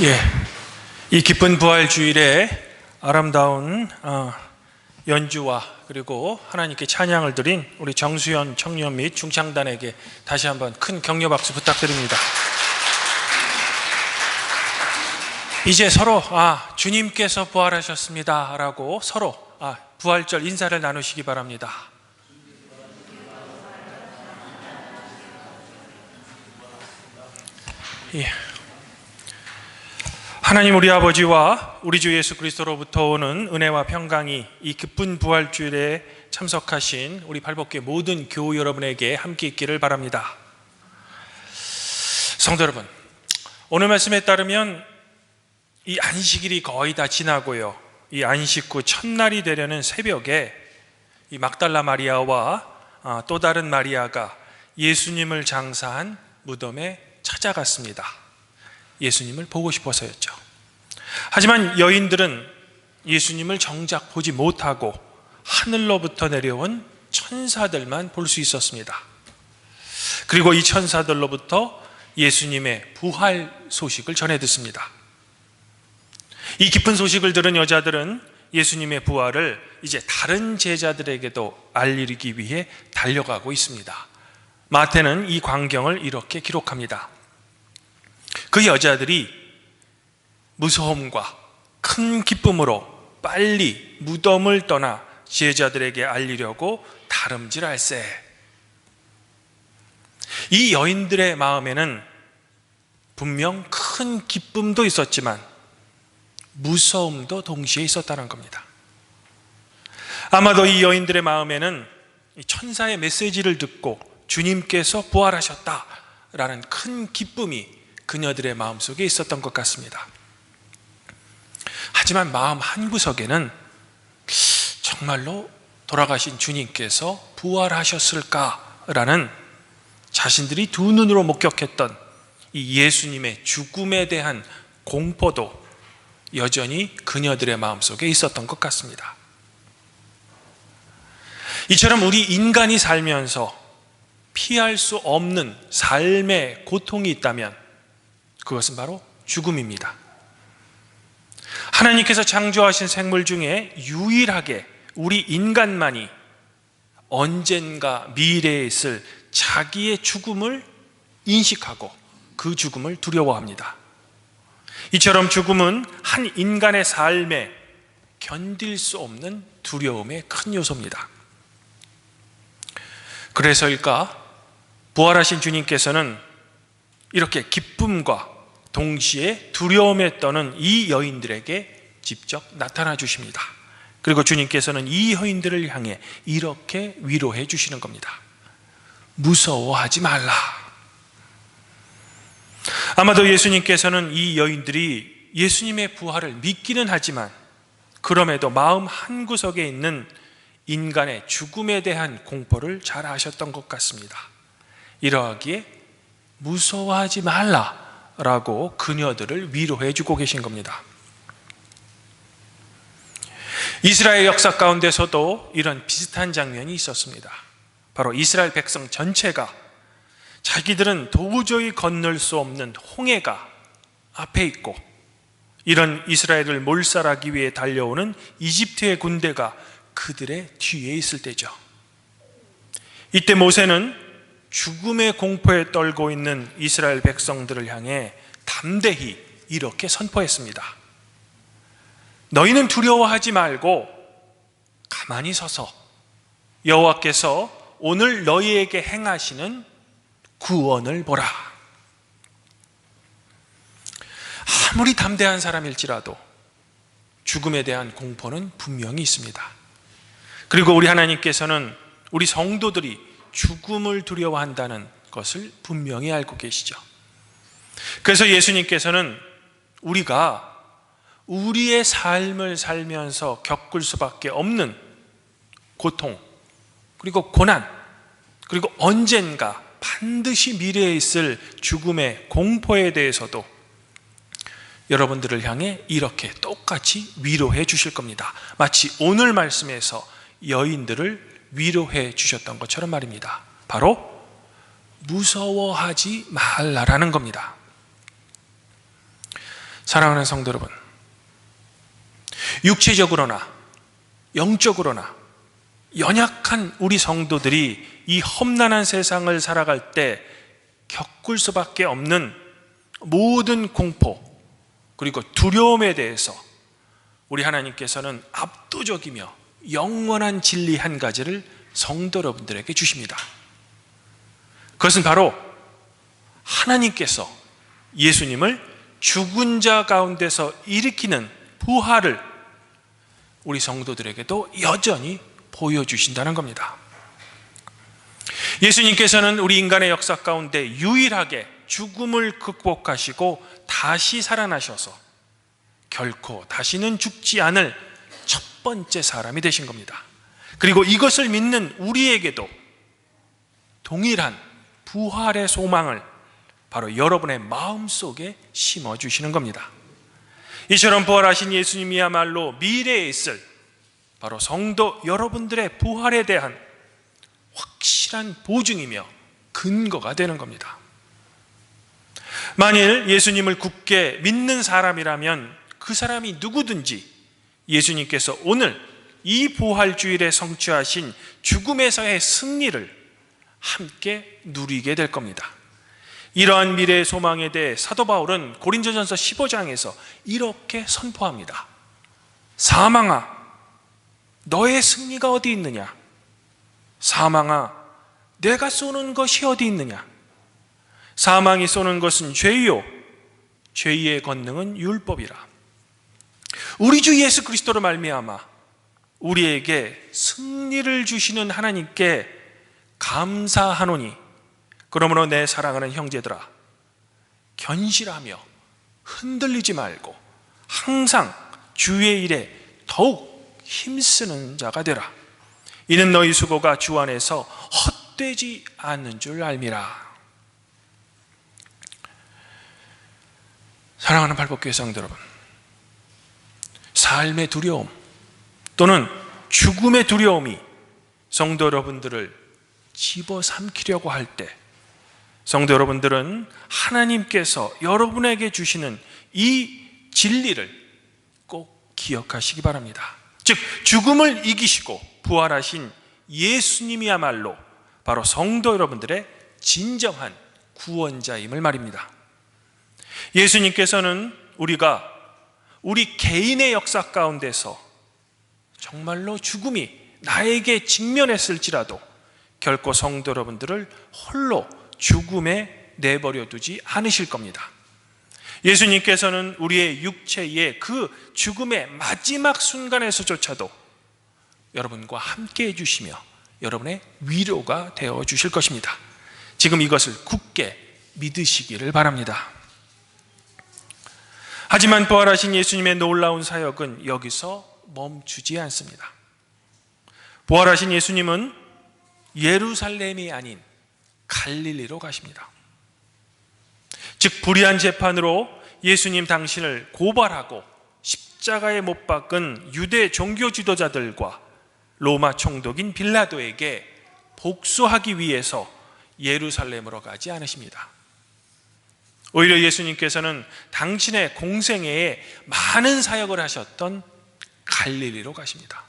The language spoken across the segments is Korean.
예, 이 기쁜 부활주일에 아름다운 연주와 그리고 하나님께 찬양을 드린 우리 정수현 청년 및 중창단에게 다시 한번 큰 격려 박수 부탁드립니다. 이제 서로 주님께서 부활하셨습니다 라고 서로 부활절 인사를 나누시기 바랍니다. 예. 하나님 우리 아버지와 우리 주 예수 그리스도로부터 오는 은혜와 평강이 이 기쁜 부활주일에 참석하신 우리 발복교회 모든 교우 여러분에게 함께 있기를 바랍니다. 성도 여러분, 오늘 말씀에 따르면 이 안식일이 거의 다 지나고요, 이 안식 후 첫날이 되려는 새벽에 이 막달라 마리아와 또 다른 마리아가 예수님을 장사한 무덤에 찾아갔습니다. 예수님을 보고 싶어서였죠. 하지만 여인들은 예수님을 정작 보지 못하고 하늘로부터 내려온 천사들만 볼 수 있었습니다. 그리고 이 천사들로부터 예수님의 부활 소식을 전해 듣습니다. 이 기쁜 소식을 들은 여자들은 예수님의 부활을 이제 다른 제자들에게도 알리기 위해 달려가고 있습니다. 마태는 이 광경을 이렇게 기록합니다. 그 여자들이 무서움과 큰 기쁨으로 빨리 무덤을 떠나 제자들에게 알리려고 다름질할세. 이 여인들의 마음에는 분명 큰 기쁨도 있었지만 무서움도 동시에 있었다는 겁니다. 아마도 이 여인들의 마음에는 천사의 메시지를 듣고 주님께서 부활하셨다라는 큰 기쁨이 그녀들의 마음속에 있었던 것 같습니다. 하지만 마음 한구석에는 정말로 돌아가신 주님께서 부활하셨을까라는 자신들이 두 눈으로 목격했던 이 예수님의 죽음에 대한 공포도 여전히 그녀들의 마음속에 있었던 것 같습니다. 이처럼 우리 인간이 살면서 피할 수 없는 삶의 고통이 있다면 그것은 바로 죽음입니다. 하나님께서 창조하신 생물 중에 유일하게 우리 인간만이 언젠가 미래에 있을 자기의 죽음을 인식하고 그 죽음을 두려워합니다. 이처럼 죽음은 한 인간의 삶에 견딜 수 없는 두려움의 큰 요소입니다. 그래서일까 부활하신 주님께서는 이렇게 기쁨과 동시에 두려움에 떠는 이 여인들에게 직접 나타나 주십니다. 그리고 주님께서는 이 여인들을 향해 이렇게 위로해 주시는 겁니다. 무서워하지 말라. 아마도 예수님께서는 이 여인들이 예수님의 부활을 믿기는 하지만 그럼에도 마음 한구석에 있는 인간의 죽음에 대한 공포를 잘 아셨던 것 같습니다. 이러하기에 무서워하지 말라라고 그녀들을 위로해 주고 계신 겁니다. 이스라엘 역사 가운데서도 이런 비슷한 장면이 있었습니다. 바로 이스라엘 백성 전체가 자기들은 도저히 건널 수 없는 홍해가 앞에 있고 이런 이스라엘을 몰살하기 위해 달려오는 이집트의 군대가 그들의 뒤에 있을 때죠. 이때 모세는 죽음의 공포에 떨고 있는 이스라엘 백성들을 향해 담대히 이렇게 선포했습니다. 너희는 두려워하지 말고 가만히 서서 여호와께서 오늘 너희에게 행하시는 구원을 보라. 아무리 담대한 사람일지라도 죽음에 대한 공포는 분명히 있습니다. 그리고 우리 하나님께서는 우리 성도들이 죽음을 두려워한다는 것을 분명히 알고 계시죠. 그래서 예수님께서는 우리가 우리의 삶을 살면서 겪을 수밖에 없는 고통, 그리고 고난, 그리고 언젠가 반드시 미래에 있을 죽음의 공포에 대해서도 여러분들을 향해 이렇게 똑같이 위로해 주실 겁니다. 마치 오늘 말씀에서 여인들을 위로해 주셨던 것처럼 말입니다. 바로 무서워하지 말라라는 겁니다. 사랑하는 성도 여러분, 육체적으로나 영적으로나 연약한 우리 성도들이 이 험난한 세상을 살아갈 때 겪을 수밖에 없는 모든 공포 그리고 두려움에 대해서 우리 하나님께서는 압도적이며 영원한 진리 한 가지를 성도 여러분들에게 주십니다. 그것은 바로 하나님께서 예수님을 죽은 자 가운데서 일으키는 부활을 우리 성도들에게도 여전히 보여주신다는 겁니다. 예수님께서는 우리 인간의 역사 가운데 유일하게 죽음을 극복하시고 다시 살아나셔서 결코 다시는 죽지 않을 첫 번째 사람이 되신 겁니다. 그리고 이것을 믿는 우리에게도 동일한 부활의 소망을 바로 여러분의 마음속에 심어주시는 겁니다. 이처럼 부활하신 예수님이야말로 미래에 있을 바로 성도 여러분들의 부활에 대한 확실한 보증이며 근거가 되는 겁니다. 만일 예수님을 굳게 믿는 사람이라면 그 사람이 누구든지 예수님께서 오늘 이 부활주일에 성취하신 죽음에서의 승리를 함께 누리게 될 겁니다. 이러한 미래의 소망에 대해 사도 바울은 고린도전서 15장에서 이렇게 선포합니다. 사망아, 너의 승리가 어디 있느냐? 사망아, 내가 쏘는 것이 어디 있느냐? 사망이 쏘는 것은 죄요, 죄의 권능은 율법이라. 우리 주 예수 그리스도로 말미암아 우리에게 승리를 주시는 하나님께 감사하노니, 그러므로 내 사랑하는 형제들아, 견실하며 흔들리지 말고 항상 주의 일에 더욱 힘쓰는 자가 되라. 이는 너희 수고가 주 안에서 헛되지 않는 줄 알미라. 사랑하는 발복교회 성도 여러분, 삶의 두려움 또는 죽음의 두려움이 성도 여러분들을 집어삼키려고 할 때 성도 여러분들은 하나님께서 여러분에게 주시는 이 진리를 꼭 기억하시기 바랍니다. 즉 죽음을 이기시고 부활하신 예수님이야말로 바로 성도 여러분들의 진정한 구원자임을 말입니다. 예수님께서는 우리 개인의 역사 가운데서 정말로 죽음이 나에게 직면했을지라도 결코 성도 여러분들을 홀로 죽음에 내버려 두지 않으실 겁니다. 예수님께서는 우리의 육체의 그 죽음의 마지막 순간에서조차도 여러분과 함께 해주시며 여러분의 위로가 되어 주실 것입니다. 지금 이것을 굳게 믿으시기를 바랍니다. 하지만 부활하신 예수님의 놀라운 사역은 여기서 멈추지 않습니다. 부활하신 예수님은 예루살렘이 아닌 갈릴리로 가십니다. 즉 불의한 재판으로 예수님 당신을 고발하고 십자가에 못 박은 유대 종교 지도자들과 로마 총독인 빌라도에게 복수하기 위해서 예루살렘으로 가지 않으십니다. 오히려 예수님께서는 당신의 공생애에 많은 사역을 하셨던 갈릴리로 가십니다.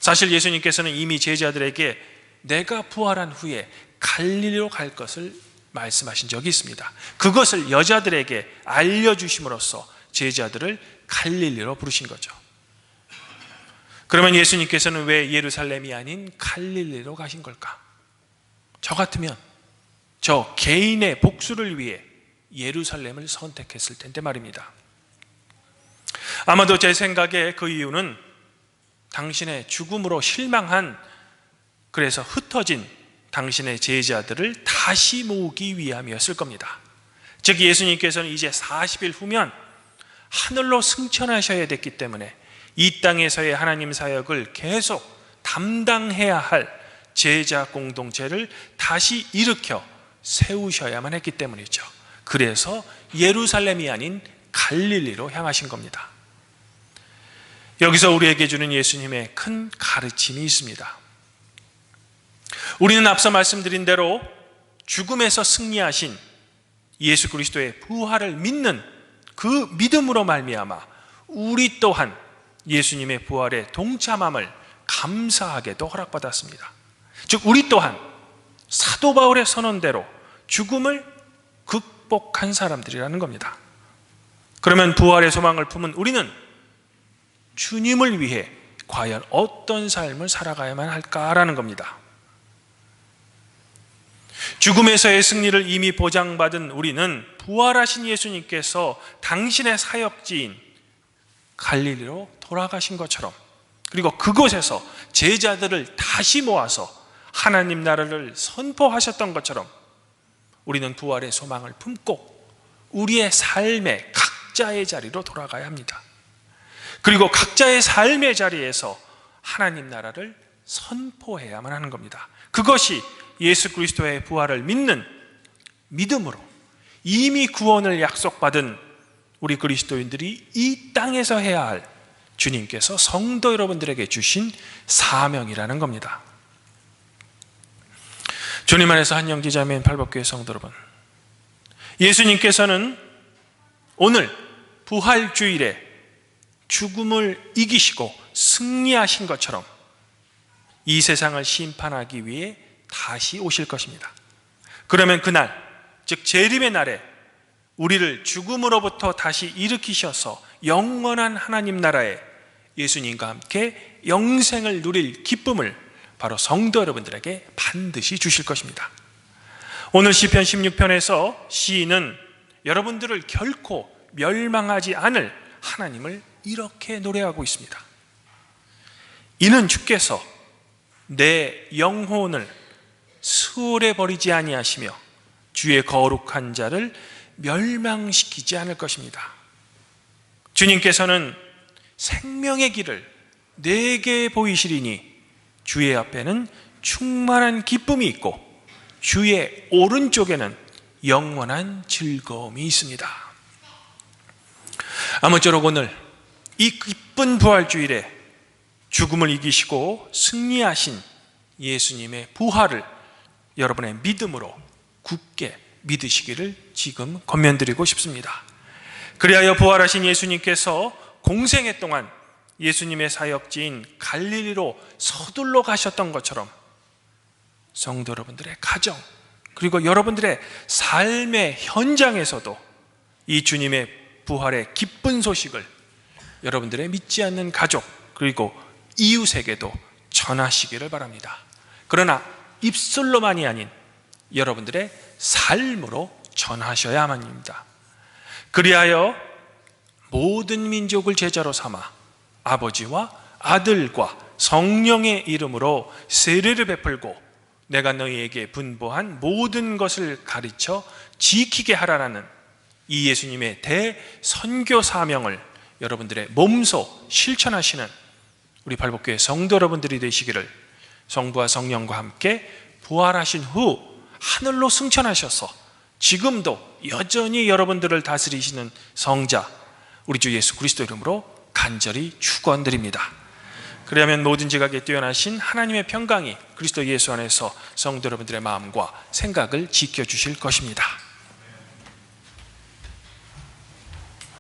사실 예수님께서는 이미 제자들에게 내가 부활한 후에 갈릴리로 갈 것을 말씀하신 적이 있습니다. 그것을 여자들에게 알려주심으로써 제자들을 갈릴리로 부르신 거죠. 그러면 예수님께서는 왜 예루살렘이 아닌 갈릴리로 가신 걸까? 저 같으면 저 개인의 복수를 위해 예루살렘을 선택했을 텐데 말입니다. 아마도 제 생각에 그 이유는 당신의 죽음으로 실망한, 그래서 흩어진 당신의 제자들을 다시 모으기 위함이었을 겁니다. 즉 예수님께서는 이제 40일 후면 하늘로 승천하셔야 됐기 때문에 이 땅에서의 하나님 사역을 계속 담당해야 할 제자 공동체를 다시 일으켜 세우셔야만 했기 때문이죠. 그래서 예루살렘이 아닌 갈릴리로 향하신 겁니다. 여기서 우리에게 주는 예수님의 큰 가르침이 있습니다. 우리는 앞서 말씀드린 대로 죽음에서 승리하신 예수 그리스도의 부활을 믿는 그 믿음으로 말미암아 우리 또한 예수님의 부활에 동참함을 감사하게도 허락받았습니다. 즉 우리 또한 사도 바울의 선언대로 죽음을 극복한 사람들이라는 겁니다. 그러면 부활의 소망을 품은 우리는 주님을 위해 과연 어떤 삶을 살아가야만 할까라는 겁니다. 죽음에서의 승리를 이미 보장받은 우리는 부활하신 예수님께서 당신의 사역지인 갈릴리로 돌아가신 것처럼, 그리고 그곳에서 제자들을 다시 모아서 하나님 나라를 선포하셨던 것처럼 우리는 부활의 소망을 품고 우리의 삶의 각자의 자리로 돌아가야 합니다. 그리고 각자의 삶의 자리에서 하나님 나라를 선포해야만 하는 겁니다. 그것이 예수 그리스도의 부활을 믿는 믿음으로 이미 구원을 약속받은 우리 그리스도인들이 이 땅에서 해야 할 주님께서 성도 여러분들에게 주신 사명이라는 겁니다. 주님 안에서 한영지자매인 팔복교회 성도 여러분, 예수님께서는 오늘 부활주일에 죽음을 이기시고 승리하신 것처럼 이 세상을 심판하기 위해 다시 오실 것입니다. 그러면 그날, 즉 재림의 날에 우리를 죽음으로부터 다시 일으키셔서 영원한 하나님 나라에 예수님과 함께 영생을 누릴 기쁨을 바로 성도 여러분들에게 반드시 주실 것입니다. 오늘 시편 16편에서 시인은 여러분들을 결코 멸망하지 않을 하나님을 이렇게 노래하고 있습니다. 이는 주께서 내 영혼을 수월에 버리지 아니하시며 주의 거룩한 자를 멸망시키지 않을 것입니다. 주님께서는 생명의 길을 내게 보이시리니 주의 앞에는 충만한 기쁨이 있고 주의 오른쪽에는 영원한 즐거움이 있습니다. 아무쪼록 오늘 이 기쁜 부활주일에 죽음을 이기시고 승리하신 예수님의 부활을 여러분의 믿음으로 굳게 믿으시기를 지금 권면드리고 싶습니다. 그리하여 부활하신 예수님께서 공생애 동안 예수님의 사역지인 갈릴리로 서둘러 가셨던 것처럼 성도 여러분들의 가정, 그리고 여러분들의 삶의 현장에서도 이 주님의 부활의 기쁜 소식을 여러분들의 믿지 않는 가족 그리고 이웃에게도 전하시기를 바랍니다. 그러나 입술로만이 아닌 여러분들의 삶으로 전하셔야만 합니다. 그리하여 모든 민족을 제자로 삼아 아버지와 아들과 성령의 이름으로 세례를 베풀고 내가 너희에게 분부한 모든 것을 가르쳐 지키게 하라는 이 예수님의 대선교 사명을 여러분들의 몸소 실천하시는 우리 발복교회 성도 여러분들이 되시기를 성부와 성령과 함께 부활하신 후 하늘로 승천하셔서 지금도 여전히 여러분들을 다스리시는 성자 우리 주 예수 그리스도 이름으로 간절히 축원드립니다. 그러면 모든 지각에 뛰어나신 하나님의 평강이 그리스도 예수 안에서 성도 여러분들의 마음과 생각을 지켜주실 것입니다.